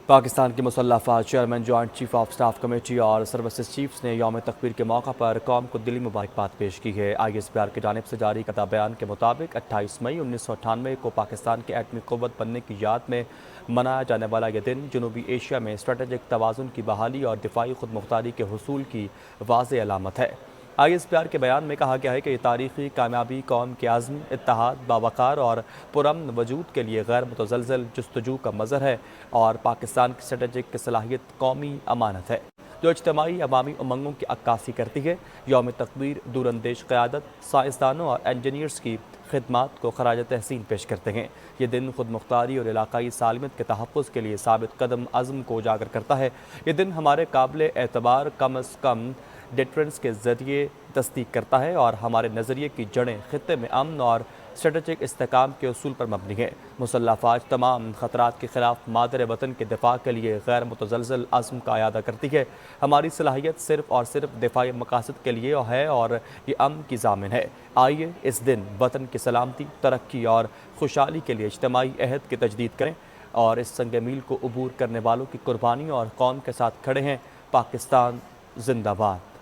پاکستان کی مسلح افواج chairman joint chief of staff committee اور سروسز چیفز نے یوم تکبیر کے موقع پر قوم کو دلی مبارکباد پیش کی ہے۔ ISPR کی جانب سے جاری کردہ بیان کے مطابق 28 مئی 1998 کو پاکستان کے ایٹمی قوت بننے کی یاد میں منایا جانے والا یہ دن جنوبی ایشیا میں اسٹریٹجک توازن کی بحالی اور دفاعی خود مختاری کے حصول کی واضح علامت ہے۔ ISPR کے بیان میں کہا گیا ہے کہ یہ تاریخی کامیابی قوم کے عزم، اتحاد، باوقار اور پرامن وجود کے لیے غیر متزلزل جستجو کا مظہر ہے اور پاکستان کی اسٹریٹجک صلاحیت قومی امانت ہے جو اجتماعی عوامی امنگوں کی عکاسی کرتی ہے۔ یوم تکبیر دور اندیش قیادت، سائنسدانوں اور انجینئرز کی خدمات کو خراج تحسین پیش کرتے ہیں۔ یہ دن خود مختاری اور علاقائی سالمیت کے تحفظ کے لیے ثابت قدم عزم کو اجاگر کرتا ہے۔ یہ دن ہمارے قابل اعتبار کم از کم ڈیٹرنس کے ذریعے تصدیق کرتا ہے اور ہمارے نظریے کی جڑیں خطے میں امن اور اسٹریٹجک استحکام کے اصول پر مبنی ہے۔ مسلح افواج تمام خطرات کے خلاف مادر وطن کے دفاع کے لیے غیر متزلزل عزم کا اعادہ کرتی ہے۔ ہماری صلاحیت صرف اور صرف دفاعی مقاصد کے لیے ہے اور یہ امن کی ضامن ہے۔ آئیے اس دن وطن کی سلامتی، ترقی اور خوشحالی کے لیے اجتماعی عہد کی تجدید کریں اور اس سنگ میل کو عبور کرنے والوں کی قربانی اور قوم کے ساتھ کھڑے ہیں۔ پاکستان زندہ باد۔